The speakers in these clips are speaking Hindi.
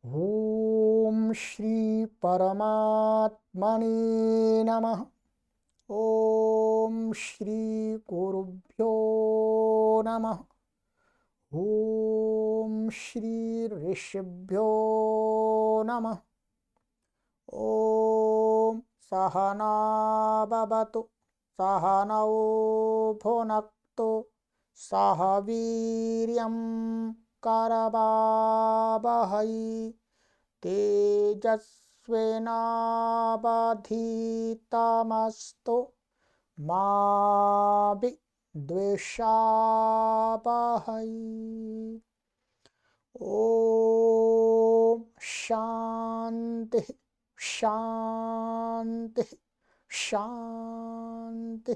ओम श्री परमात्मने नमः। ओम श्री गुरुभ्यो नमः। ओम श्री ऋषिभ्यो नमः। ओम सहना भवतु सहनौ भुनक्तु सह वीर्यं करवावहै तेजस्विनावधीतमस्तु मा विद्विषावहै। ओम शांति शांति शांति।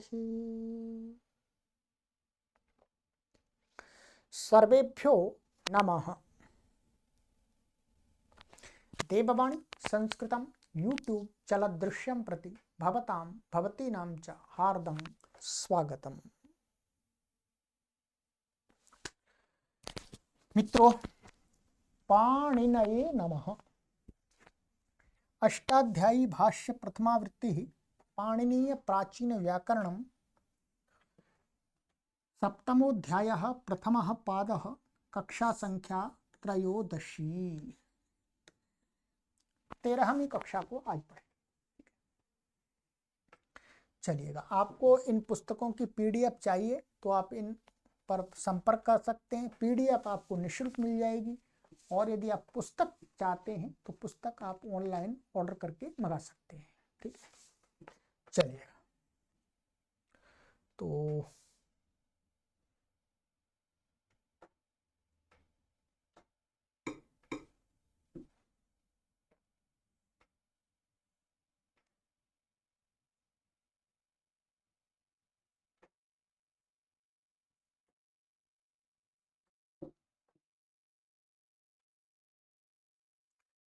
सर्वेभ्यो नमः। देववाणी संस्कृतं यूट्यूब चलदृश्यं प्रति भवतां भवतीनां च हार्दं स्वागतम्। मित्रों, पाणिनये नमः। अष्टाध्यायी भाष्य प्रथमावृत्ति पाणिनीय प्राचीन व्याकरणं सप्तमोऽध्यायः प्रथमः पादः कक्षा संख्या त्रयोदशी। 13वीं कक्षा को आज पढ़े। चलिएगा, आपको इन पुस्तकों की पीडीएफ चाहिए तो आप इन पर संपर्क कर सकते हैं। पीडीएफ आपको निःशुल्क मिल जाएगी और यदि आप पुस्तक चाहते हैं तो पुस्तक आप ऑनलाइन ऑर्डर करके मंगा सकते हैं। ठीक है, चलिएगा। तो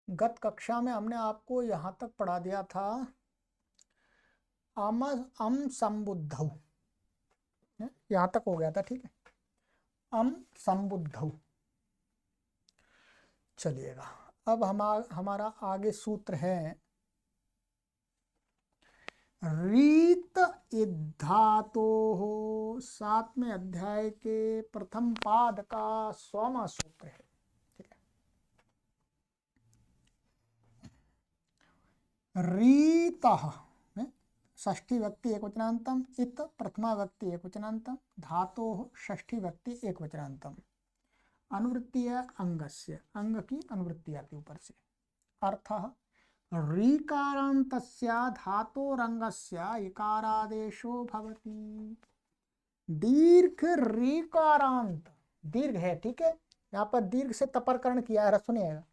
गत कक्षा में हमने आपको यहाँ तक पढ़ा दिया था अम संबुद्धौ, यहाँ तक हो गया था। ठीक है, अम संबुद्धौ। चलिएगा, अब हमारा आगे सूत्र है रीत धातोः। 7वें अध्याय के प्रथम पाद का 100वां सूत्र है। ठीक है, रीतः षष्ठी व्यक्ति एकवचनान्तम, इत प्रथमा व्यक्ति एकवचनान्तम, धातोः षष्ठी व्यक्ति एकवचनान्तम। अनुवृत्ति है अंगस्य, अंग की अनुवृत्ति आती ऊपर से। अर्थः रीकारान्तस्य धातोरंगस्य इकारादेशो भवति। दीर्घ रीकारांत, दीर्घ है। ठीक है, यहाँ पर दीर्घ से तपरकरण किया है, सुनिएगा।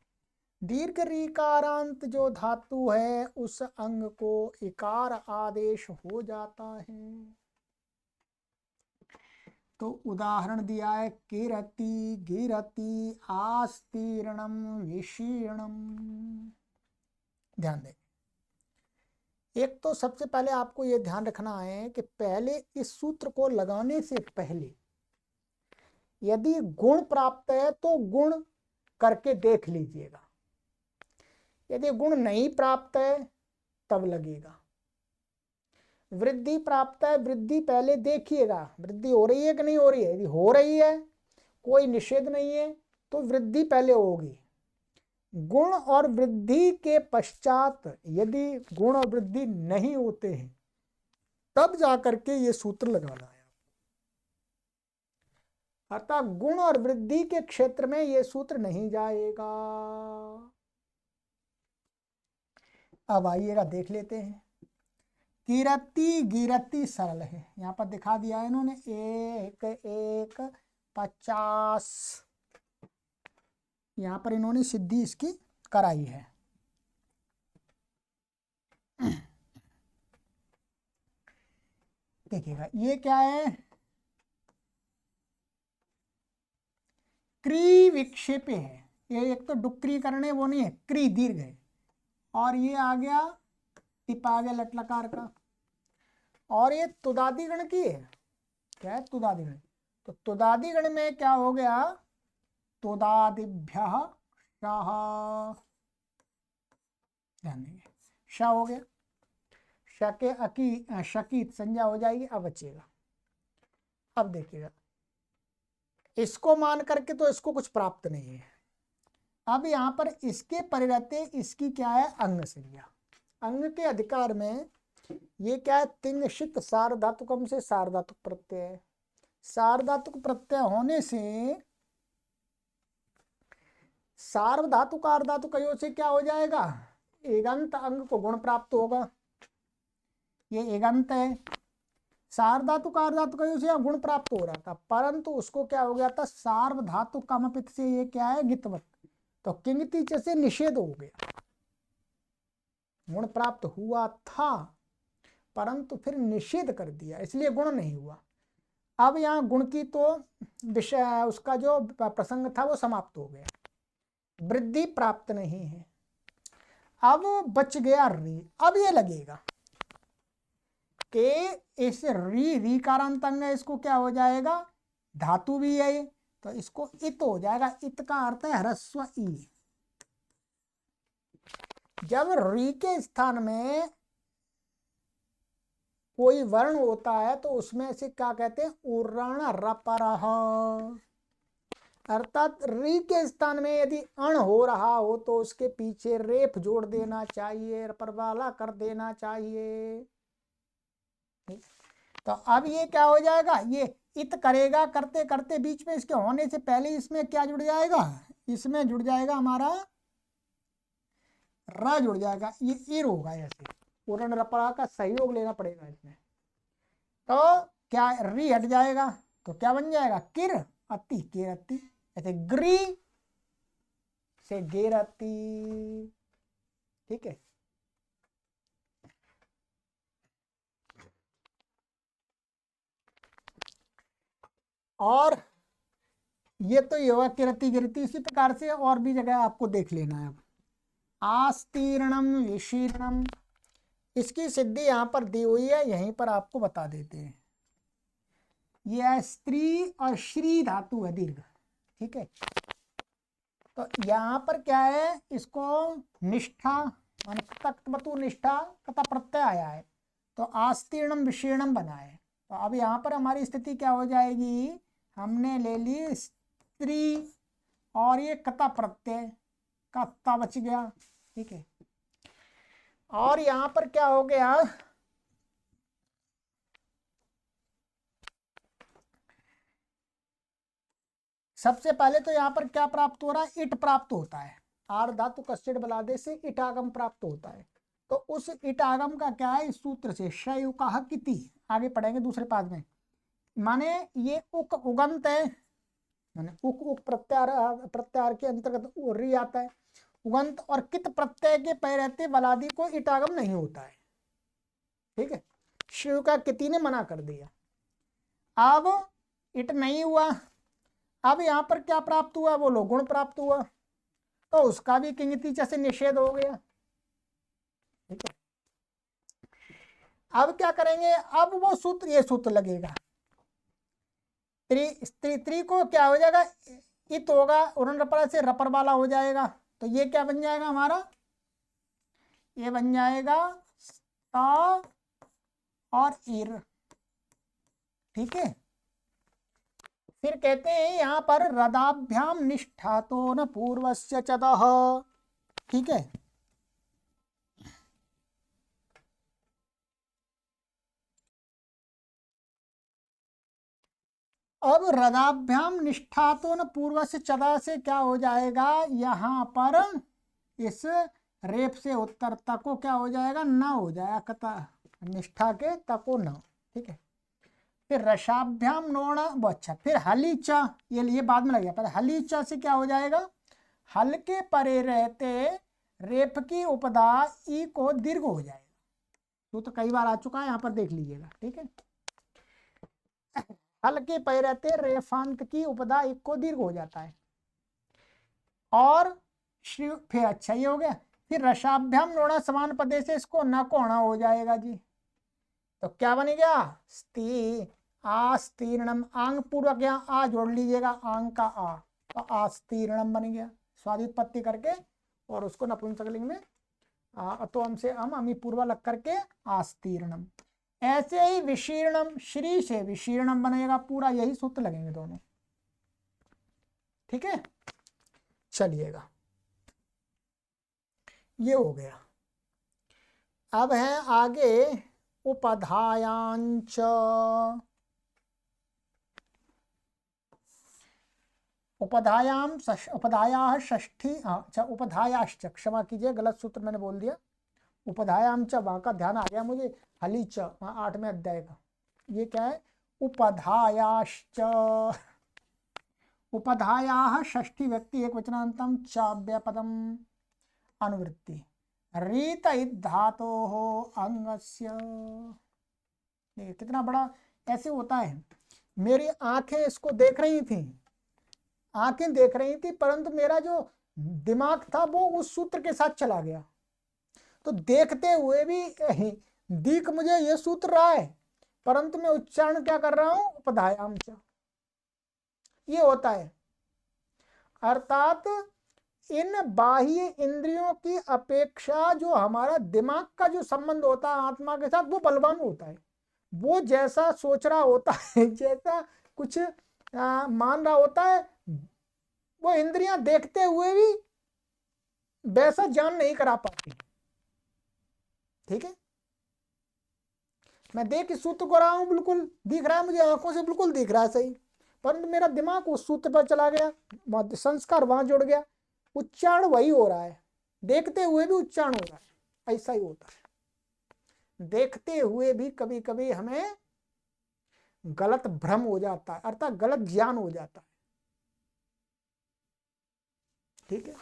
दीर्घ रीकारांत जो धातु है उस अंग को इकार आदेश हो जाता है। तो उदाहरण दिया है किरति, गिरति, आस्तीर्णम, विशीर्णम। ध्यान दें, एक तो सबसे पहले आपको यह ध्यान रखना है कि पहले इस सूत्र को लगाने से पहले यदि गुण प्राप्त है तो गुण करके देख लीजिएगा। यदि गुण नहीं प्राप्त है तब लगेगा। वृद्धि प्राप्त है, वृद्धि पहले देखिएगा, वृद्धि हो रही है कि नहीं हो रही है। यदि हो रही है, कोई निषेध नहीं है, तो वृद्धि पहले होगी। गुण और वृद्धि के पश्चात यदि गुण और वृद्धि नहीं होते हैं तब जाकर के ये सूत्र लगाना है। अतः गुण और वृद्धि के क्षेत्र में ये सूत्र नहीं जाएगा। अब आइएगा देख लेते हैं। गिरती, गिरती सरल है, यहाँ पर दिखा दिया है इन्होंने। 1 1 50, यहाँ पर इन्होंने सिद्धि इसकी कराई है। देखिएगा ये क्या है, क्री विक्षेप है। ये एक तो डुक्रीकरण है, वो नहीं है, क्री दीर्घ है। और ये आ गया टिप आ गया लट लकार का। और ये तुदादिगण की है। क्या है? तुदादिगण। तो तुदादिगण में क्या हो गया, तुदादिभ्यः शाह, ध्यान देंगे, शाह हो गया, शके अकी शकीत संज्ञा हो जाएगी। अब बचेगा, अब देखिएगा, इसको मान करके तो इसको कुछ प्राप्त नहीं है। अब यहाँ पर इसके परिरते इसकी क्या है, अंग संज्ञा। अंग के अधिकार में ये क्या है, तिंग शित सार्वधातुकम से सार्वधातुक प्रत्यय है। सार्वधातुक प्रत्यय होने से सार्वधातुक आर्धातुक कयो से क्या हो जाएगा, एगंत अंग को गुण प्राप्त होगा। ये एगंत है, सार्वधातुक आर्धातुक कयो से गुण प्राप्त हो रहा था, परंतु उसको क्या हो गया था, सार्वधातुक कमपित से ये क्या है, गितवत, तो किंगति से निषेध हो गया। गुण प्राप्त हुआ था परंतु फिर निषेध कर दिया, इसलिए गुण नहीं हुआ। अब यहाँ गुण की तो विषय, उसका जो प्रसंग था वो समाप्त हो गया, वृद्धि प्राप्त नहीं है। अब बच गया री। अब ये लगेगा कि इस री, रीकारांत अंग है, इसको क्या हो जाएगा, धातु भी है, तो इसको इत हो जाएगा। इत का अर्थ है ह्रस्व ई। जब री के स्थान में कोई वर्ण होता है तो उसमें से क्या कहते हैं, उर्ण रपरह, अर्थात री के स्थान में यदि अण हो रहा हो तो उसके पीछे रेफ जोड़ देना चाहिए, रपर वाला कर देना चाहिए। तो अब ये क्या हो जाएगा, ये इत करेगा, करते करते बीच में इसके होने से पहले इसमें क्या जुड़ जाएगा, इसमें जुड़ जाएगा हमारा र जुड़ जाएगा, ये ईर होगा। ऐसे पूर्ण रपरा का सहयोग लेना पड़ेगा इसमें। तो क्या री हट जाएगा तो क्या बन जाएगा, किर अति, किरति। ऐसे ग्री से गेरति, ठीक है। और ये तो ये हुआ किरति गिरती। इसी प्रकार से और भी जगह आपको देख लेना है। अब आस्तीर्णम विशीर्णम, इसकी सिद्धि यहाँ पर दी हुई है, यहीं पर आपको बता देते हैं। यह स्त्री और श्री धातु है, दीर्घ, ठीक है। तो यहाँ पर क्या है, इसको निष्ठा माने तत्वतु निष्ठा कथा प्रत्यय आया है, तो आस्तीर्णम विशीर्णम बना है। तो अब यहाँ पर हमारी स्थिति क्या हो जाएगी, हमने ले ली स्त्री और ये कथा प्रत्यय का ता बच गया, ठीक है। और यहाँ पर क्या हो गया, सबसे पहले तो यहाँ पर क्या प्राप्त हो रहा है, इट प्राप्त होता है। आर धातु कस्टिड बलादे से इट आगम प्राप्त होता है। तो उस इट आगम का क्या है, इस सूत्र से शयु का किति, आगे पढ़ेंगे दूसरे पाद में। माने ये उक उगंत है, माने उक उक प्रत्यार, प्रत्यार के अंतर्गत री आता है। उगंत और कित प्रत्यय के पै रहते बलादी को इटागम नहीं होता है, ठीक है। शिव का किति ने मना कर दिया। अब इट नहीं हुआ, अब यहां पर क्या प्राप्त हुआ, बोलो गुण प्राप्त हुआ, तो उसका भी किंगति से निषेध हो गया, ठीक है। अब क्या करेंगे, अब वो सूत्र, ये सूत्र लगेगा। त्रि को क्या हो जाएगा, इत होगा, उरण रपर से रपर वाला हो जाएगा। तो ये क्या बन जाएगा हमारा, ये बन जाएगा ता और इर, ठीक है। फिर कहते हैं यहां पर रदाभ्याम निष्ठा तो न पूर्वस्य चदह, ठीक है। अब रदाभ्याम निष्ठा तो न पूर्वस्य चदा से क्या हो जाएगा, यहां पर इस रेप से उत्तर तको क्या हो जाएगा, न हो जाएगा, कथा निष्ठा के तको न, ठीक है। फिर रसाभ्याम नोण, अच्छा, फिर हलीचा, ये बाद में लगेगा, पर हलीचा से क्या हो जाएगा, हल के परे रहते रेप की उपदा ई को दीर्घ हो जाएगा। तो कई बार आ चुका है, यहां पर देख लीजिएगा, ठीक है। हल के परे रहते रेफांत की उपदा ई को दीर्घ हो जाता है। और फिर अच्छा ये हो गया। फिर रसाभ्याम नोणा समान पदे से इसको न कोणा हो जाएगा जी। तो क्या बन गया, स्ती आस्तीर्णम, आंग पूर्वक यहाँ आ जोड़ लीजिएगा, आंग का आ, तो आस्तीर्णम बन गया। स्वादित्पत्ति करके और उसको नपुंसकलिंग में तो हमसे हम अमी पूर्वा लग करके आस्तीर्णम। ऐसे ही विशीर्णम, श्री से विशीर्णम बनेगा, पूरा यही सूत्र लगेंगे दोनों। ठीक है, चलिएगा, ये हो गया। अब है आगे उपधायांच। उपधाया षष्ठी, अच्छा उपधायाश्च, क्षमा कीजिए गलत सूत्र मैंने बोल दिया। उपधायाम च, वहां का ध्यान आ गया मुझे, हली च, वहां 8वें अध्याय का। ये क्या है, उपधायाश्च। उपधाया षष्ठी व्यक्ति एक वचनांतम चाव्यपदम अनुवृत्ति रीत धातो हो अंगस्य। कितना बड़ा ऐसे होता है। मेरी आंखें इसको देख रही थी, आंखें देख रही थी, परंतु मेरा जो दिमाग था वो उस सूत्र के साथ चला गया। तो देखते हुए भी दिख मुझे ये सूत्र रहा है, परंतु मैं उच्चारण क्या कर रहा हूं, उपधायाम च। ये होता है। अर्थात इन बाह्य इंद्रियों की अपेक्षा जो हमारा दिमाग का जो संबंध होता है आत्मा के साथ, वो बलवान होता है। वो जैसा सोच रहा होता है, जैसा कुछ मान रहा होता है, वो इंद्रियां देखते हुए भी वैसा ज्ञान नहीं करा पाती। ठीक है, मैं देख इस सूत्र को रहा हूं, बिल्कुल दिख रहा है मुझे, आंखों से बिल्कुल दिख रहा है सही, परंतु मेरा दिमाग उस सूत्र पर चला गया, संस्कार वहां जुड़ गया, उच्चारण वही हो रहा है, देखते हुए भी उच्चारण हो रहा है। ऐसा ही होता है, देखते हुए भी कभी कभी हमें गलत भ्रम हो जाता है, अर्थात गलत ज्ञान हो जाता है। ठीक है,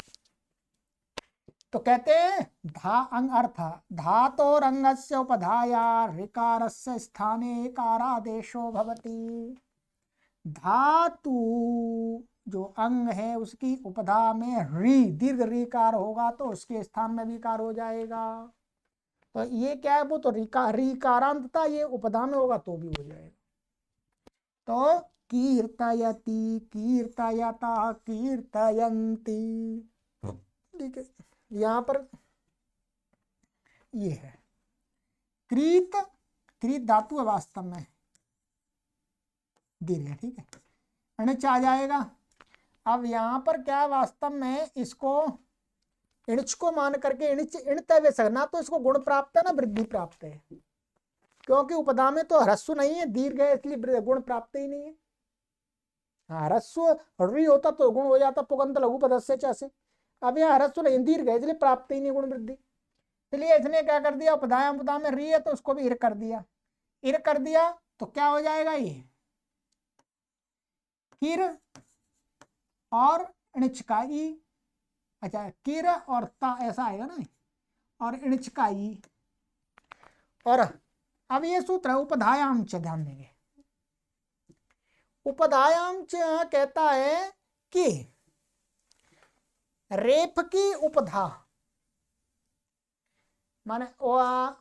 तो कहते हैं धा अंग अर्थ धातोर अंगस्य उपधाया ऋकारस्य स्थाने कारादेशो भवति। धातु जो अंग है उसकी उपधा में री, दीर्घ रीकार होगा तो उसके स्थान में विकार हो जाएगा। तो ये क्या है, वो तो रीकारांत था, ये उपधा में होगा तो भी हो जाएगा। तो कीर्तयति, कीर्तयता, कीर्तयन्ति। ठीक है, यहां पर ये है क्रीत, क्रीत धातु है वास्तव में दीर्घ। ठीक है, अणिच आ जाएगा। अब यहां पर क्या वास्तव में इसको इणच को मान करके इणिच इणते हुए ना तो इसको गुण प्राप्त है ना वृद्धि प्राप्त है, क्योंकि उपधा में तो ह्रस्व नहीं है, दीर्घ है, इसलिए गुण प्राप्त ही नहीं है। ह्रस्व री होता तो गुण हो जाता, पुगंत लघु पदस्य से। अब यह ह्रस्व नहीं, दीर्घ है, इसलिए प्राप्त ही नहीं गुण वृद्धि। इसलिए इसने क्या कर दिया, उपधाया उपधा में री है तो उसको भी इर कर दिया। इर कर दिया तो क्या हो जाएगा, ये किर और इणचकाई। अच्छा, किर और ता ऐसा आएगा ना, और इणचकाई। और अब ये सूत्र है उपधायाम च, ध्यान देंगे। उपधायाम च कहता है कि रेफ की उपधा, माने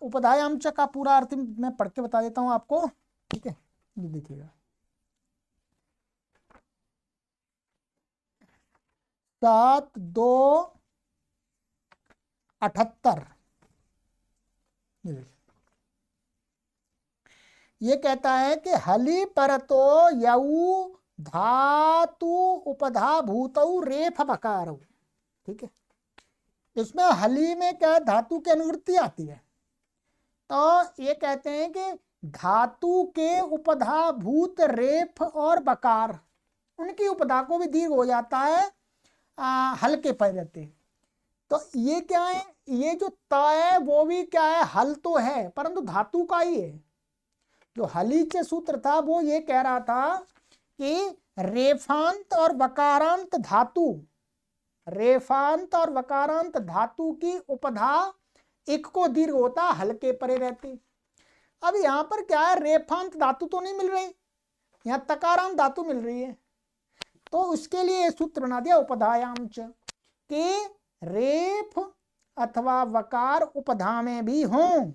उपधायाम च का पूरा अर्थ मैं पढ़ के बता देता हूं आपको। ठीक है, ये देखिएगा, 7/2/78 ये कहता है कि हली परतो यऊ धातु उपधा भूतऊ रेफ बकार। ठीक है, इसमें हली में क्या धातु की अनुवृत्ति आती है, तो ये कहते हैं कि धातु के उपधा भूत रेफ और बकार, उनकी उपधा को भी दीर्घ हो जाता है, हल्के पर रहते। तो ये क्या है, ये जो ता है वो भी क्या है, हल तो है परंतु धातु का ही है। जो हलीचे सूत्र था वो ये कह रहा था कि रेफांत और वकारांत धातु, रेफांत और वकारांत धातु की उपधा एक को दीर्घ होता, हल्के परे रहती। अब यहां पर क्या है, रेफांत धातु तो नहीं मिल रही, यहां तकारांत धातु मिल रही है, तो उसके लिए सूत्र बना दिया उपधायाम च कि रेफ अथवा वकार उपधा में भी हों।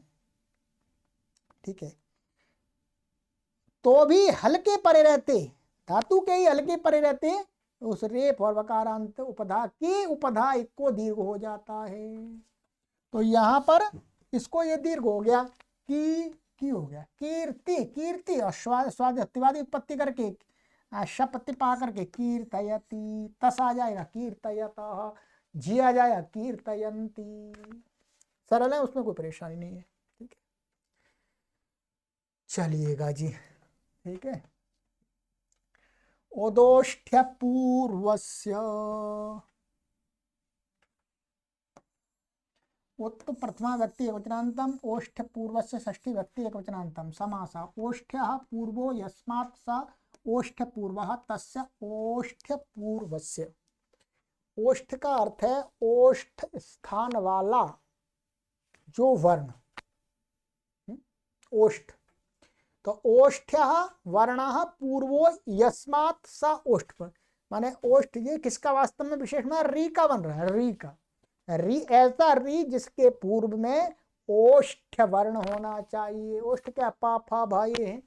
ठीक है, तो भी हल्के परे रहते, धातु के ही हल्के परे रहते, उस रेप और वकारांत उपधा की उपधा एक को दीर्घ हो जाता है। तो यहाँ पर इसको ये दीर्घ हो गया, की हो गया, कीर्ति, कीर्ति और स्वादिवादी उत्पत्ति करके शपति पा करके कीर्तयति, तस आ जाएगा कीर्तयतः, जी आ जाएगा कीर्तयंती। सरल है, उसमें कोई परेशानी नहीं है। ठीक है, चलिएगा जी। ठीक है, ओदोष्ठ्य पूर्वस्य उत्त प्रथमा व्यक्ति एकवचनान्तम ओष्ठ पूर्वस्य षष्ठी व्यक्ति एकवचनान्तम समासा ओष्ठ्यः पूर्वो यस्मात् स ओष्ठ पूर्वः तस्य ओष्ठ पूर्वस्य। ओष्ठ का अर्थ है ओष्ठ स्थान वाला जो वर्ण, ओष्ठ। तो ओष्ठ्यः वर्णः पूर्वो यस्मात् स ओष्ठ पर, माने ओष्ठ ये किसका वास्तव में विशेष में री का बन रहा है, री का, री ऐसा री जिसके पूर्व में ओष्ठ वर्ण होना चाहिए। ओष्ठ क्या पा फा भाई है,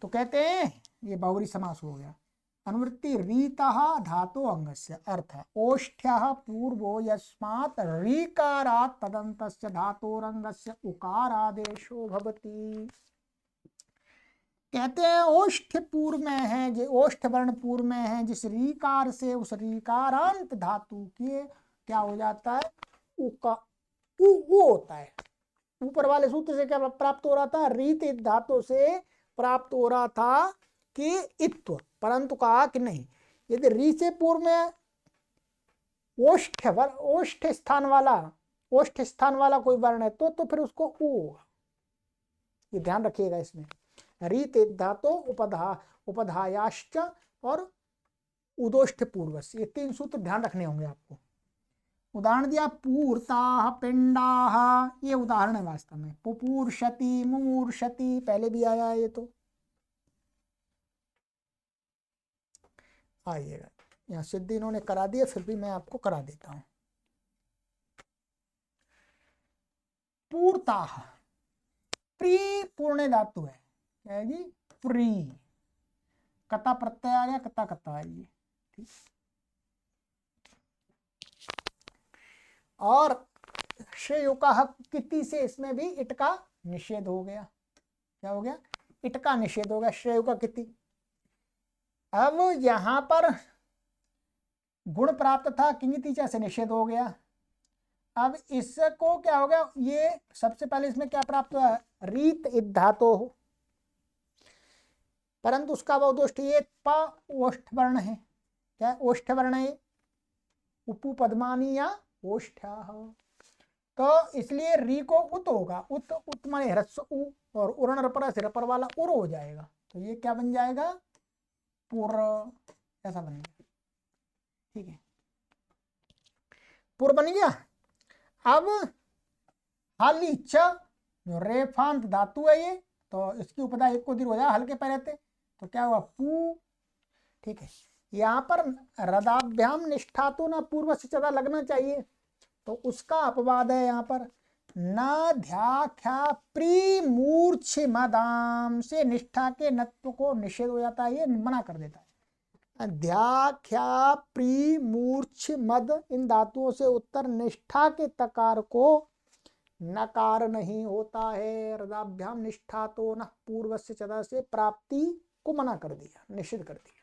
तो कहते हैं ये बहुरी समास हो गया। अनुवृत्ति रीतः धातो अंगस्य अर्थ ओष्ठ्यः पूर्वो यस्मात् रीकारात् तदन्तस्य धातोरंगस्य उकारादेशो भवति। कहते हैं ओष्ठ पूर्व में है, जो ओष्ठ वर्ण पूर्व में है, जिस रीकार से उस रीकारांत धातु के क्या हो जाता है, उका उ होता है। ऊपर वाले सूत्र से क्या प्राप्त हो रहा था, रीत धातु से प्राप्त हो रहा था कि इत्व, परंतु कहा कि नहीं, यदि री से पूर्व में ओष्ठ स्थान वाला कोई वर्ण है तो फिर उसको उ होगा। ये ध्यान रखिएगा इसमें। रीत धातु उपधायाश्च और उदोष्ठ पूर्वस्य, ये तीन सूत्र ध्यान रखने होंगे आपको। उदाहरण दिया पूर्ताः पिंडाः, ये उदाहरण है वास्तव में। पुपूर्षति मुमूर्षति पहले भी आया है ये, तो आइएगा यहाँ सिद्धि इन्होंने करा दिया, फिर भी मैं आपको करा देता हूं। पूर्ताः प्री पूर्ण धातु है, क्या है जी, प्री, कता प्रत्यय आ गया, कता कता है ये, ठीक। और श्रेयुका किति से इसमें भी इट का निषेध हो गया। क्या हो गया, इट का निषेध हो गया, श्रेयुका किति। अब यहां पर गुण प्राप्त था, किंगितिचा से निषेध हो गया। अब इसको क्या हो गया, ये सबसे पहले इसमें क्या प्राप्त हुआ, रीत धातु हो, परंतु उसका बहुदोष्ट ये प ओष्ठ वर्ण है। क्या ओष्ठ वर्ण है, उपु पद्मानी या ओष्ठ्या, तो इसलिए री को उत होगा, उत माने ह्रस्व उ, और उरण रपर से रपर वाला उर हो जाएगा, तो ये क्या बन जाएगा, पुर, ऐसा बनेगा। ठीक है, पुर बन गया। अब हाली च जो रेफांत धातु है ये, तो इसकी उपदा एक को दीर्घ हो जाए, हल्के पैर रहते, तो क्या हुआ पू। ठीक है, यहाँ पर रदाभ्याम निष्ठा तो ना पूर्व से ज्यादा लगना चाहिए, तो उसका अपवाद है यहाँ पर। न ध्याख्या प्री मूर्छ मदाम से निष्ठा के नत्व को निषेध हो जाता है, ये मना कर देता है। ध्याख्या प्री मूर्छ मद इन धातुओं से उत्तर निष्ठा के तकार को नकार नहीं होता है। रदाभ्याम निष्ठा तो न पूर्व से चदा से प्राप्ति को मना कर दिया, निषेध कर दिया।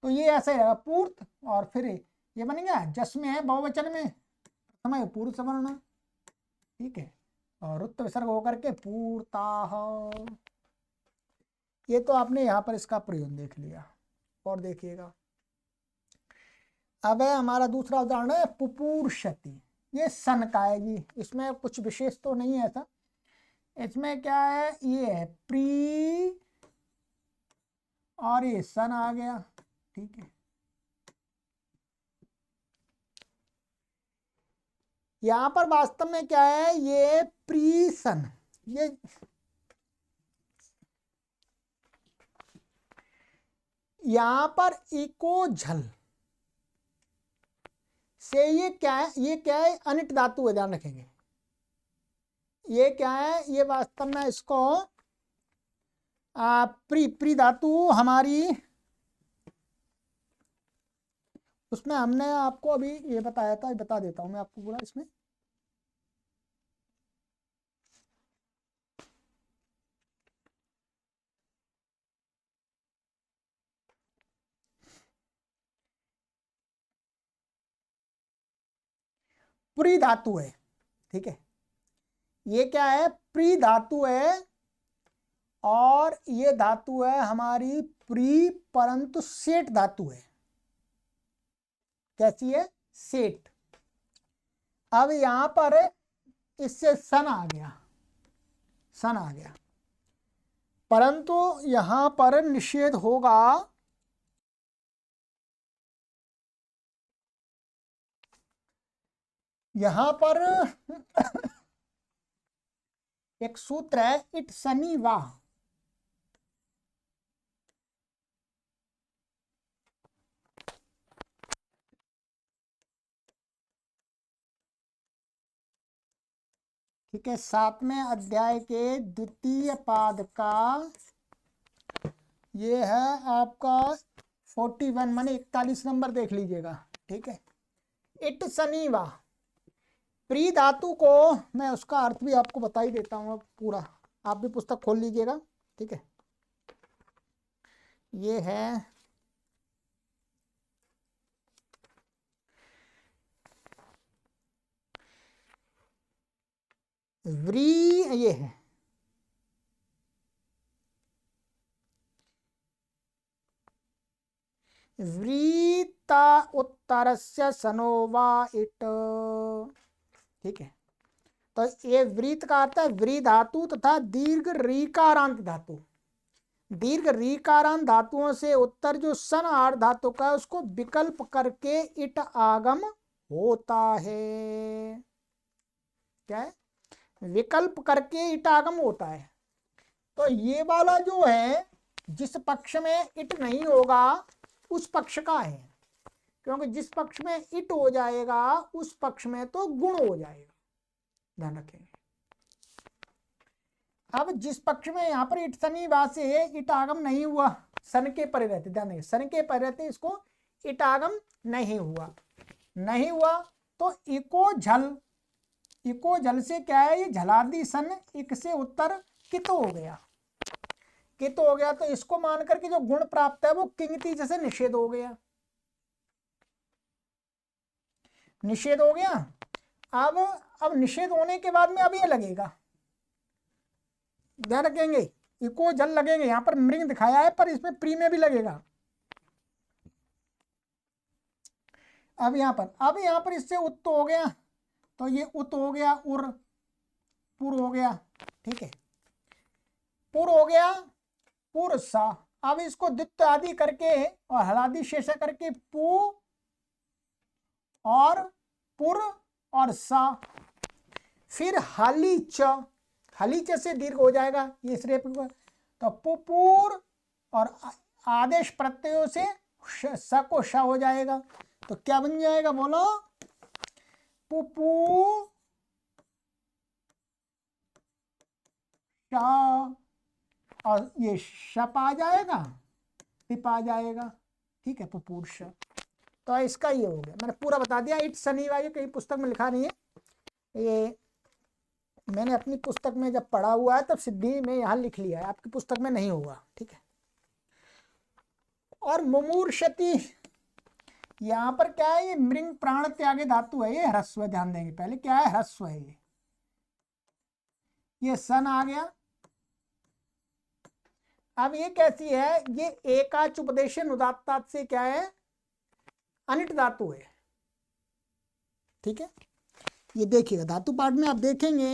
तो ये ऐसे है पूर्त, और फिर ये बन गया जस में है बहुवचन में समय पूर्व सवर्ण, ठीक है, और रुत्त विसर्ग होकर के पूर्ताः। ये तो आपने यहाँ पर इसका प्रयोग देख लिया। और देखिएगा, अब है हमारा दूसरा उदाहरण है पुपूर्षति, ये सन का है जी, इसमें कुछ विशेष तो नहीं है ऐसा। इसमें क्या है, ये है प्री और ये सन आ गया, ठीक है। यहां पर वास्तव में क्या है, ये प्री सन, ये यहां पर इको झल से ये क्या है, ये क्या है, अनिट धातु है, ध्यान रखेंगे। ये क्या है, ये वास्तव में इसको प्री धातु हमारी उसमें हमने आपको अभी ये बताया था, बता देता हूँ मैं आपको पूरा इसमें। प्री धातु है, ठीक है, ये क्या है, प्री धातु है, और ये धातु है हमारी प्री, परंतु सेठ धातु है। कैसी है, सेठ। अब यहां पर इससे सन आ गया, सन आ गया, परंतु यहां पर निषेध होगा। यहां पर एक सूत्र है, इट सनी वाह। ठीक है, 7वें अध्याय के द्वितीय पाद का ये है आपका 41 माने 41 नंबर देख लीजिएगा। ठीक है, इट सनीवा, प्री धातु को मैं उसका अर्थ भी आपको बता ही देता हूँ पूरा, आप भी पुस्तक खोल लीजिएगा। ठीक है, ये है व्री, ये है व्रीता उत्तरस्य सनोवा इट। ठीक है, तो ये व्रीत का अर्थ है व्री धातु तथा दीर्घ रीकारांत धातु। दीर्घ रीकारांत धातुओं से उत्तर जो सन आर धातु का है उसको विकल्प करके इट आगम होता है। क्या है, विकल्प करके इट आगम होता है। तो ये वाला जो है, जिस पक्ष में इट नहीं होगा उस पक्ष का है, क्योंकि जिस पक्ष में इट हो जाएगा उस पक्ष में तो गुण हो जाएगा, ध्यान रखेंगे। अब जिस पक्ष में यहाँ पर इट सनी वासे है, इट आगम नहीं हुआ, सन के परे रहते, ध्यान देंगे, सन के परे रहते इसको इट आगम नहीं हुआ, नहीं हुआ तो इको झल, इको झल से क्या है, ये झलादी सन इक से उत्तर कित हो गया, कित हो गया, तो इसको मान करके जो गुण प्राप्त है वो किंगति जैसे निषेध हो गया, निषेध हो गया। अब निषेध होने के बाद में अब ये लगेगा, ध्यान रखेंगे, इको जल लगेंगे, यहां पर मृंग दिखाया है पर इसमें प्री में भी लगेगा। अब यहां पर इससे उत्त हो गया, तो ये उत हो गया, उर, पुर हो गया। ठीक है, पुर हो गया, पुर सा। अब इसको द्वित्व आदि करके और हलादि शेष करके पु और पुर और सा, फिर हाली च, हाली च से दीर्घ हो जाएगा ये श्रेय, तो पुपुर और आदेश प्रत्ययों से स को श हो जाएगा, तो क्या बन जाएगा बोलो, पुपू शा, और ये शप आ जाएगा, टिप आ जाएगा। ठीक है, पुपुर्ष, तो इसका ये हो गया, मैंने पूरा बता दिया। इट शनिवार, ये कहीं पुस्तक में लिखा नहीं है, ये मैंने अपनी पुस्तक में जब पढ़ा हुआ है तब सिद्धि में यहाँ लिख लिया है, आपकी पुस्तक में नहीं होगा। ठीक है, और मुमूर्षति, यहाँ पर क्या है, ये मृंग प्राण त्यागे धातु है, ये ह्रस्व, ध्यान देंगे, पहले क्या है, ह्रस्व है, ये सन आ गया। अब ये कैसी है, ये एकाच उपदेशन उदात्तात से क्या है, अनिट धातु है। ठीक है, ये देखिएगा धातु पाठ में आप देखेंगे,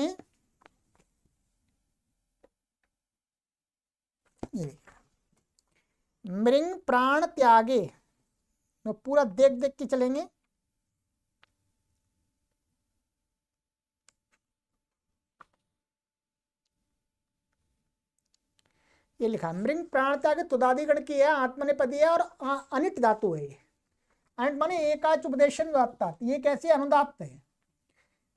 ये मृंग प्राण त्यागे, तो पूरा देख देख के चलेंगे। ये लिखा मृंग प्राण त्यागे तुदादिगण की है, आत्मनेपदी है और अनिट धातु है। ये अनिट माने एकाच उपदेशन उदात्तात, ये कैसे अनुदात्त है,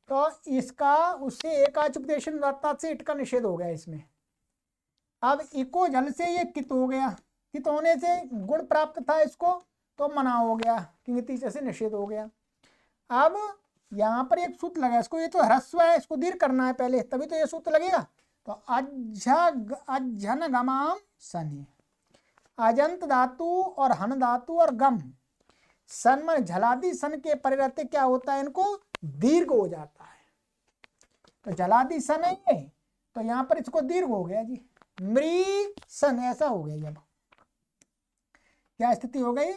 तो इसका उससे एकाच उपदेशन उदात्तात से इट का निषेध हो गया इसमें। अब इको जल से ये कित हो गया, कित होने से गुण प्राप्त था इसको, तो मना हो गया, क्योंकि तीसरे से निषेध हो गया। अब यहाँ पर एक सूत्र लगा, इसको ये तो ह्रस्व है, इसको दीर्घ करना है पहले, तभी तो ये सूत्र लगेगा। तो अज्झन गमाम सनी, अजंत धातु और हन धातु और गम सन में झलादी सन के परिवर्ते क्या होता है, इनको दीर्घ हो जाता है। तो झलादी सन है ये, तो यहाँ पर इसको दीर्घ हो गया जी, मृ सन ऐसा हो गया। जब क्या स्थिति हो गई,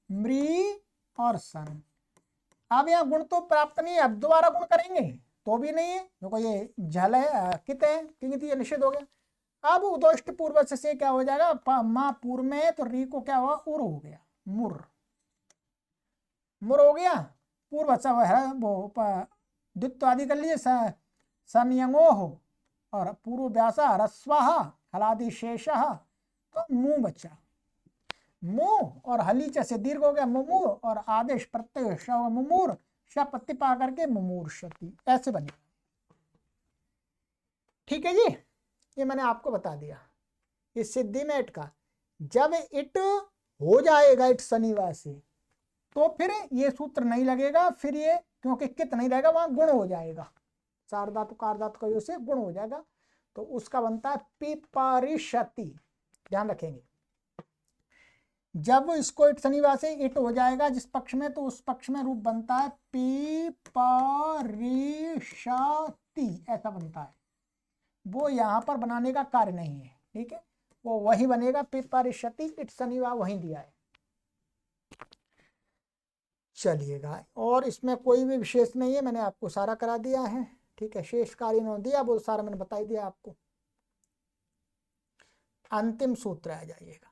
मृ और सन। अब यहाँ गुण तो प्राप्त नहीं है, अब दोबारा गुण करेंगे तो भी नहीं है, देखो ये झल है, कित है, क्योंकि ये निषेध हो गया। अब उदोष्ट पूर्व से क्या हो जाएगा, माँ पूर्व में, तो री को क्या हुआ, उर हो गया, मुर, मुर हो गया। पूर्व वो द्वित्व आदि कर लिए, संयंगो हो, और पूर्व व्यासा ह्रस्वाह हलादि शेष, तो मुंह बचा, मुंह और हलीच से दीर्घ हो गया मुमु, और आदेश प्रत्यय शव मुमूर, श प्रत्यय पा करके मुमूर्षति, ऐसे बने। ठीक है जी, ये मैंने आपको बता दिया इस सिद्धि में इट का। जब इट हो जाएगा इट शनिवार से, तो फिर ये सूत्र नहीं लगेगा, फिर ये क्योंकि कित नहीं रहेगा, वहां गुण हो जाएगा, सार्वधातु कार्धातु का से गुण हो जाएगा, तो उसका बनता है पिपरिषति। ध्यान रखेंगे, जब इसको इट शनिवार से इट हो जाएगा जिस पक्ष में, तो उस पक्ष में रूप बनता है पिपरिषति, ऐसा बनता है। वो यहां पर बनाने का कार्य नहीं है, ठीक है, वो वही बनेगा पिपरिषति, इट शनिवार वहीं दिया है। चलिएगा, और इसमें कोई भी विशेष नहीं है, मैंने आपको सारा करा दिया है, ठीक है, शेष कार्य इन्होंने दिया वो सारा मैंने बता ही दिया आपको। अंतिम सूत्र आ जाइएगा,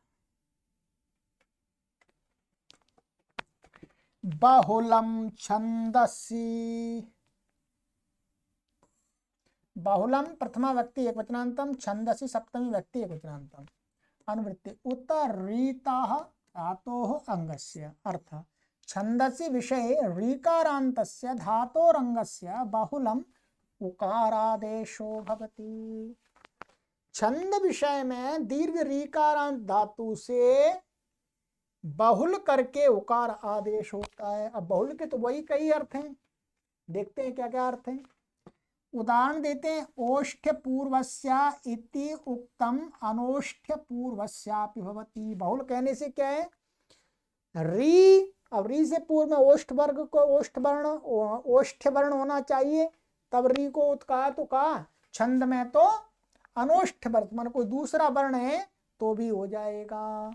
बाहुलम छंदसी, बाहुलम प्रथमा व्यक्ति एक वचनांतम, छंदसी सप्तमी व्यक्ति एक वचनांतम। अनुवृत्ति उत्तरीता धातोः अंगस्य, अर्थ छंदसी विषय ऋकारान्तस्य धातोरंगस्य बाहुलम उकारादेशो भवति। छंद विषय में दीर्घ ऋकारांत धातु से बहुल करके उकार आदेश होता है। अब बहुल के तो वही कई अर्थ हैं, देखते हैं क्या क्या अर्थ हैं। उदाहरण देते हैं, ओष्ठ्य पूर्वस्या इति उक्तम अनोष्ठ्य पूर्वस्यापि भवति। बहुल कहने से क्या है, री, अब री से पूर्व में ओष्ठ वर्ग को ओष्ठ्य वर्ण होना चाहिए, तब री को कहा, तो कहा छंद में तो अनोष्ठ वर्ग मान कोई दूसरा वर्ण है तो भी हो जाएगा।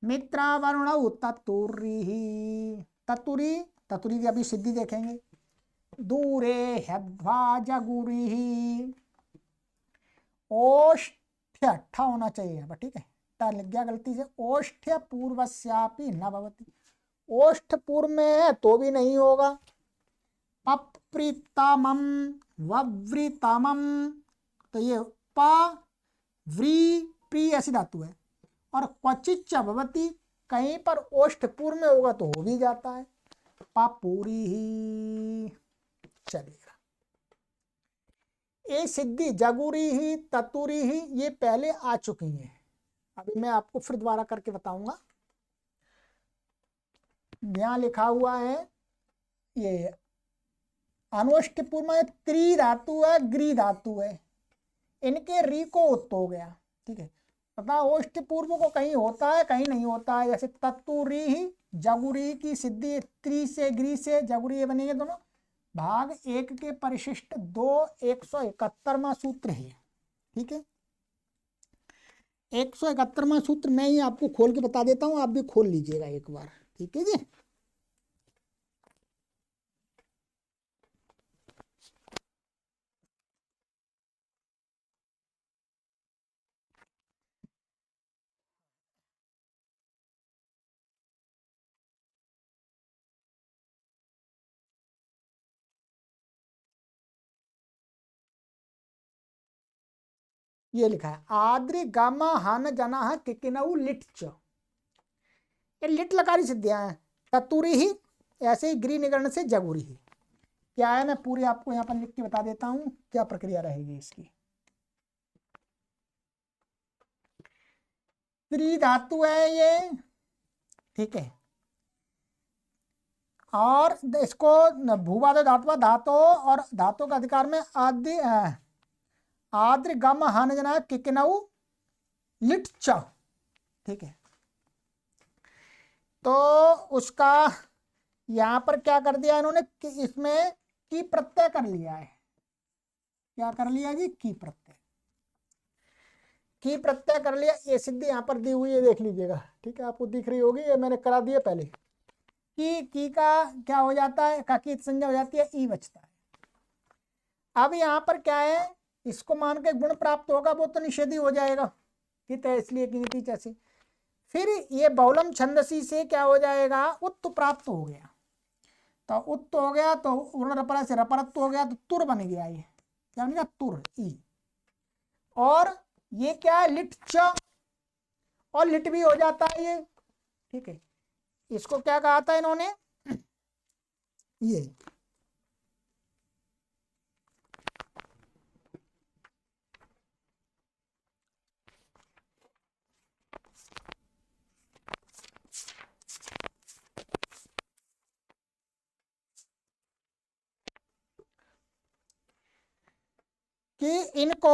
मित्रा वर्ण तत्तुरी, तत्तुरी, तत्तुरी की अभी सिद्धि देखेंगे। दूरे ह्यध्वा जगुरी, ओष्ठ्य ठा होना चाहिए, ठीक है, टा लिख गया गलती से, ओष्ठ्य पूर्वस्यापि न भवति, ओष्ठ पूर्व में है तो भी नहीं होगा। पप्रीतमम वव्रीतमम, तो ये पा व्री प्री ऐसी धातु है, और क्वचित भवति, कहीं पर ओष्ठ पूर्व में होगा तो हो भी जाता है, पापूरी ही। चलिएगा, ये सिद्धि जगुरी ही ततुरी ही ये पहले आ चुकी हैं, अभी मैं आपको फिर दोबारा करके बताऊंगा। यहां लिखा हुआ है ये अनोष्ठ पूर्व में त्रि धातु है, ग्री धातु है, इनके री को उत्त हो गया, ठीक है, तथा ओष्ठ पूर्व को कहीं होता है कहीं नहीं होता है। जैसे तत्तुरी ही जगुरी की सिद्धि त्रि से ग्री से जगुरी बनेंगे दोनों। भाग एक के परिशिष्ट 2 171वां सूत्र है, ठीक है, 171वां सूत्र मैं ही आपको खोल के बता देता हूं, आप भी खोल लीजिएगा एक बार, ठीक है जी। ये लिखा है आद्रि गामा हान जना किकिनऊ लिट च, ये लिट लकारी सिद्धियां हैं। ततुरी ही ऐसे ही ग्री निगरण से जगुरी ही। क्या है, मैं पूरी आपको यहाँ पर लिख के बता देता हूँ क्या प्रक्रिया रहेगी इसकी। त्रि धातु है ये, ठीक है, और इसको भूवादो धातु धातो और धातु का अधिकार में आद्र गम हान जना किकनऊ लिट च, ठीक है। तो उसका यहां पर क्या कर दिया इन्होंने कि इसमें की प्रत्यय कर लिया है। क्या कर लिया जी? की प्रत्यय। की प्रत्यय कर लिया। ये सिद्धि यहां पर दी हुई है, देख लीजिएगा, ठीक है, आपको दिख रही होगी, ये मैंने करा दिया पहले। की का क्या हो जाता है? का की संज्ञा हो जाती है, ई बचता है। अब यहां पर क्या है, इसको मान के गुण प्राप्त होगा वो तो निषेधी हो जाएगा, ठीक है, इसलिए की नीति जैसे। फिर ये बहुलम छंदसी से क्या हो जाएगा? उत्त प्राप्त हो गया। तो उत्त हो गया तो उर्ण रपरा से रपरत्व हो गया, तो तुर बन गया। ये क्या बन गया? तुर, ई। और ये क्या है? लिट च, और लिट भी हो जाता है ये, ठीक है। इसको क्या कहा था इन्होंने? ये कि इनको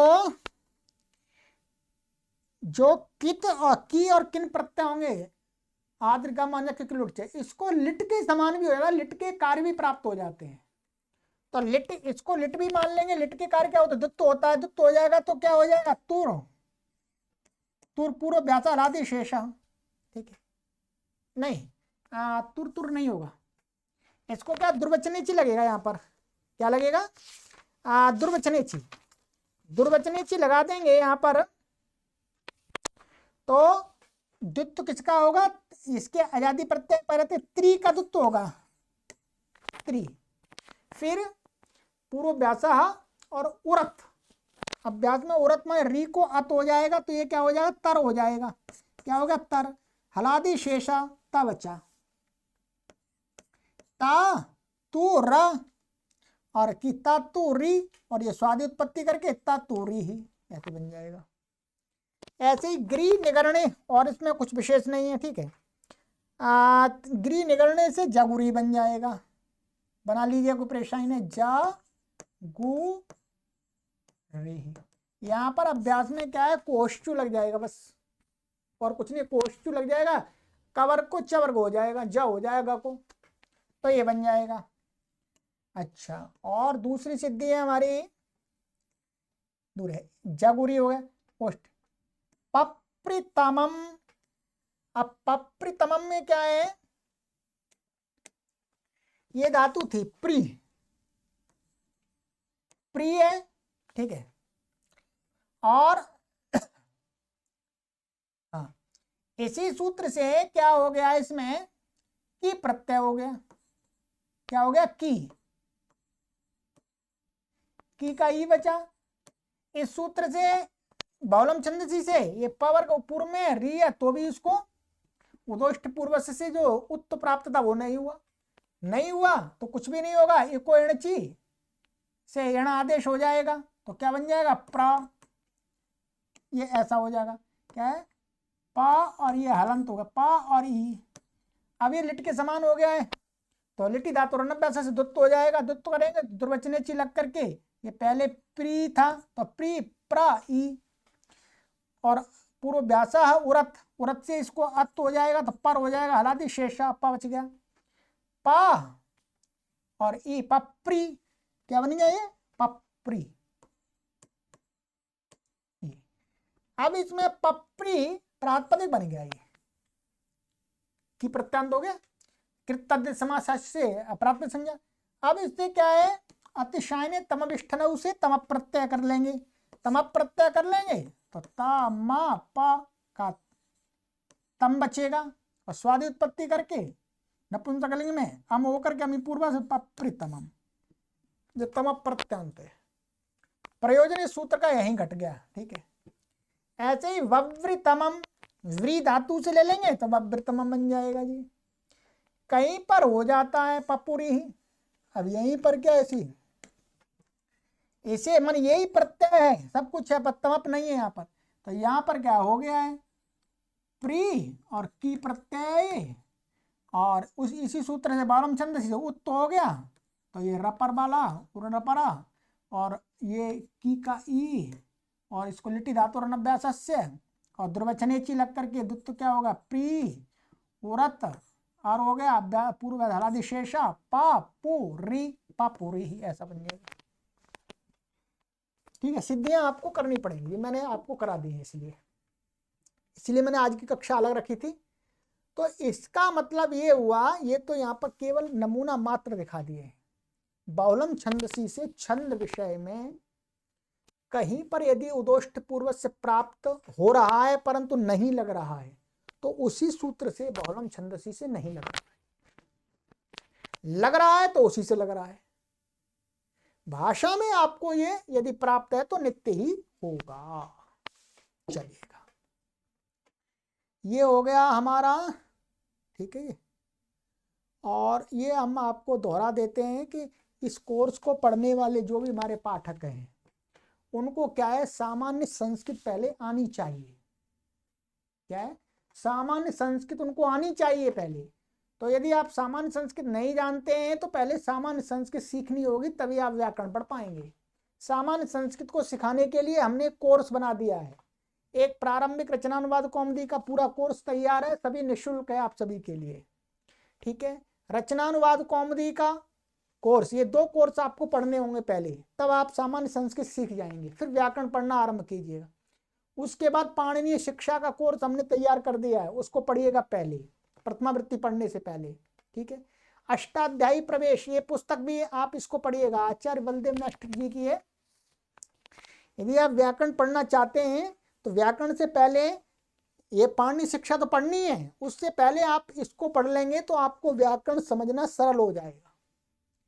जो कित और की और किन प्रत्यय होंगे, आद्र गम लुट, इसको लिट के समान भी हो जाएगा, लिट के कार्य भी प्राप्त हो जाते हैं। तो लिट, इसको लिट भी मान लेंगे। लिट के कार्य क्या होता है? दुत्त होता है। दुत्त हो जाएगा तो क्या हो जाएगा? तुर। तुर पूर्व व्यासा राधे शेषा, ठीक है। नहीं, तुर तुर नहीं होगा। इसको क्या दुर्वचनेची लगेगा यहाँ पर? क्या लगेगा? दुर्वचनेची। दुर्वचनेची लगा देंगे यहाँ पर, तो द्वित्व किसका होगा? इसके आजादी प्रत्यय पर त्रि का द्वित्व होगा, त्रि। फिर पूर्व व्यासा और उरत। अब व्यास में उरत में री को अत हो जाएगा, तो ये क्या हो जाएगा? तर हो जाएगा। क्या हो गया? तर। हलादि शेषा ता बचा, ता तू र और की ता तू री, और ये स्वादि उत्पत्ति करके ता तू री ही, ऐसे बन जाएगा। ऐसे ही गृह निगरणे, और इसमें कुछ विशेष नहीं है, ठीक है। गृह निगरणे से जगुरी बन जाएगा। बना लीजिए, कोई परेशानी नहीं। जा गु री। यहाँ पर अभ्यास में क्या है? कोष्ठु लग जाएगा बस, और कुछ नहीं। कोष्ठु लग जाएगा, कवर को चवर्ग हो जाएगा, ज हो जाएगा को, तो ये बन जाएगा। अच्छा, और दूसरी सिद्धि है हमारी, दूर है, जगुरी हो गया, पोस्ट। पप्रितमम। अब पप्रितमम में क्या है? ये धातु थी प्री, प्री है, ठीक है। और हाँ, इसी सूत्र से क्या हो गया? इसमें की प्रत्यय हो गया। क्या हो गया? की का ई बचा। इस सूत्र से बहुलम छंदसी से ये पावर को पूर्व में री है, तो भी इसको उदोष्ट पूर्व से जो उत्त प्राप्त था वो नहीं हुआ। नहीं हुआ तो कुछ भी नहीं होगा। इको एणची से एण आदेश हो जाएगा, तो क्या बन जाएगा? प्र। ये ऐसा हो जाएगा। क्या है? पा और ये हलंत होगा, पा और ई। अब ये लिट के समान हो गया है, तो लिटी धातु रणभ्यास से दुत्त हो जाएगा। दुत्त करेंगे दुर्वचनेची लग करके, ये पहले प्री था तो प्री प्रा ई, और पूर्व व्यासा है उरत, उरत से इसको अत हो जाएगा तो पर हो जाएगा। हलादि शेषा, पा बच गया। पा और ई, पप्री। क्या बन गया? ये पप्री। अब इसमें पप्री प्रातिपदिक बन गया, ये की प्रत्यांत हो गया। कृतज्ञ समास से प्राप्त संज्ञा। अब इससे क्या है? अतिशायने तमविष्ठनऊ से तम प्रत्यय कर लेंगे। तम प्रत्यय कर लेंगे तो ता मा पा का तम बचेगा, और स्वादि उत्पत्ति करके नपुंसकलिंग में अम होकर के अमी पूर्वा से पप्रितमम, जो तम प्रत्यांत है। प्रयोजन इस सूत्र का यहीं घट गया, ठीक है। ऐसे ही वव्रितमम, व्री धातु से ले लेंगे तो वव्रितमम बन जाएगा जी। कहीं पर हो जाता है पपुरी ही, अब यहीं पर क्या ऐसी, इसे मन यही प्रत्यय है, सब कुछ है, पर तमप नहीं है यहाँ पर। तो यहाँ पर क्या हो गया है? प्री और की प्रत्यय, और उस इसी सूत्र से बालम छंदसी से उत तो हो गया, तो ये रपर वाला रपरा, और ये की का ई, और इसको लिट्टी धातु रनभ्यासस्य, और ध्रुवचनेची लग करके दुत्त क्या होगा प्री उरत, और हो गया पूर्व हलादिशेषा पापुरी, पापुरी ही ऐसा बन जाएगा। ठीक है, सिद्धियां आपको करनी पड़ेंगी, मैंने आपको करा दी है, इसलिए मैंने आज की कक्षा अलग रखी थी। तो इसका मतलब ये हुआ, ये तो यहाँ पर केवल नमूना मात्र दिखा दिए। बहुलम छंदसी से छंद विषय में कहीं पर यदि उदोष्ट पूर्व से प्राप्त हो रहा है परंतु नहीं लग रहा है, तो उसी सूत्र से बहुलम छंदसी से नहीं लग रहा है। लग रहा है तो उसी से लग रहा है। भाषा में आपको ये यदि प्राप्त है तो नित्य ही होगा। चलिएगा, ये हो गया हमारा, ठीक है। और ये हम आपको दोहरा देते हैं कि इस कोर्स को पढ़ने वाले जो भी हमारे पाठक हैं उनको क्या है, सामान्य संस्कृत पहले आनी चाहिए। क्या है, सामान्य संस्कृत उनको आनी चाहिए पहले। तो यदि आप सामान्य संस्कृत नहीं जानते हैं तो पहले सामान्य संस्कृत सीखनी होगी, तभी आप व्याकरण पढ़ पाएंगे। सामान्य संस्कृत को सिखाने के लिए हमने कोर्स बना दिया है। एक प्रारंभिक रचनानुवाद कौमुदी का पूरा कोर्स तैयार है, सभी निःशुल्क है आप सभी के लिए। ठीक है, रचनानुवाद कौमुदी का कोर्स, ये 2 कोर्स आपको पढ़ने होंगे पहले, तब आप सामान्य संस्कृत सीख जाएंगे, फिर व्याकरण पढ़ना आरंभ कीजिएगा। उसके बाद पाणिनीय शिक्षा का कोर्स हमने तैयार कर दिया है, उसको पढ़िएगा पहले, प्रथमावृत्ति पढ़ने से पहले। ठीक है, अष्टाध्यायी प्रवेश, ये पुस्तक भी आप इसको पढ़िएगा, आचार्य बलदेव नाथ जी की है। यदि आप व्याकरण पढ़ना चाहते हैं तो व्याकरण से पहले ये पाणिनीय शिक्षा तो पढ़नी है, उससे पहले आप इसको पढ़ लेंगे तो आपको व्याकरण समझना सरल हो जाएगा।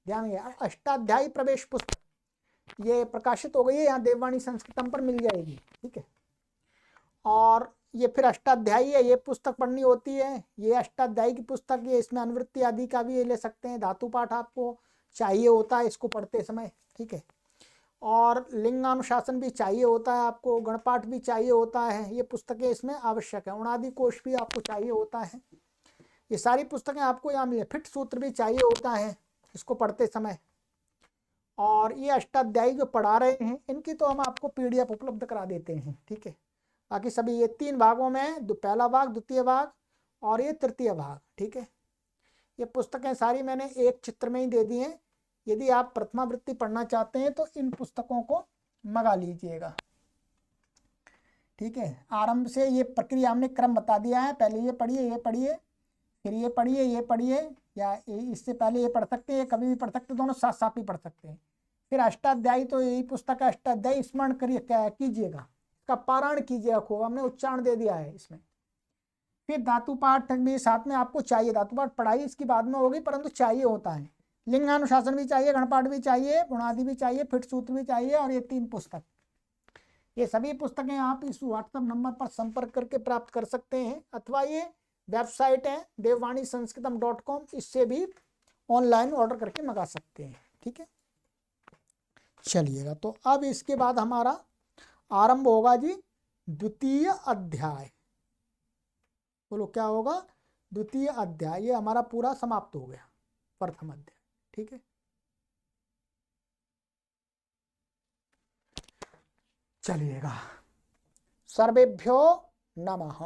ध्यान गया, अष्टाध्यायी प्रवेश पुस्तक ये प्रकाशित हो गई है, यहाँ देववाणी संस्कृतम पर मिल जाएगी। ठीक है, और ये फिर अष्टाध्यायी है, ये पुस्तक पढ़नी होती है, ये अष्टाध्यायी की पुस्तक, ये इसमें अनुवृत्ति आदि का भी ले सकते हैं, धातु पाठ आपको चाहिए होता है इसको पढ़ते समय। ठीक है, और लिंगानुशासन भी चाहिए होता है आपको, गणपाठ भी चाहिए होता है, ये पुस्तकें इसमें आवश्यक है। उणादि कोश भी आपको चाहिए होता है, ये सारी पुस्तकें आपको यहाँ मिले। फिट सूत्र भी चाहिए होता है इसको पढ़ते समय। और ये अष्टाध्यायी जो पढ़ा रहे हैं इनकी तो हम आपको PDF उपलब्ध करा देते हैं। ठीक है, बाकी सभी ये 3 भागों में, पहला भाग, द्वितीय भाग और ये तृतीय भाग। ठीक है, ये पुस्तकें सारी मैंने एक चित्र में ही दे दी हैं। यदि आप प्रथमावृत्ति पढ़ना चाहते हैं तो इन पुस्तकों को मंगा लीजिएगा। ठीक है, आरंभ से ये प्रक्रिया हमने क्रम बता दिया है, पहले ये पढ़िए, ये पढ़िए, फिर ये पढ़िए, ये पढ़िए, या इससे पहले ये पढ़ सकते हैं, कभी भी पढ़ सकते हैं, दोनों साथ साथ भी पढ़ सकते हैं। फिर अष्टाध्यायी, तो यही पुस्तक है, अष्टाध्यायी स्मरण करिए, क्या कीजिएगा, इसका पारायण कीजिएगा खूब, हमने उच्चारण दे दिया है इसमें। फिर धातु पाठ भी साथ में आपको चाहिए, धातु पाठ पढ़ाई इसकी बाद में होगी परंतु चाहिए होता है। लिंगानुशासन भी चाहिए, गणपाठ भी चाहिए, गुणादि भी चाहिए, फिट सूत्र भी चाहिए, और ये 3 पुस्तक, ये सभी पुस्तकें आप इस व्हाट्सएप नंबर पर संपर्क करके प्राप्त कर सकते हैं, अथवा ये वेबसाइट है देववाणी संस्कृतम.com, इससे भी ऑनलाइन ऑर्डर करके मंगा सकते हैं। ठीक है, चलिएगा, तो अब इसके बाद हमारा आरंभ होगा जी द्वितीय अध्याय। बोलो क्या होगा, द्वितीय अध्याय, ये हमारा पूरा समाप्त हो गया प्रथम अध्याय। ठीक है, चलिएगा, सर्वेभ्यो नमः।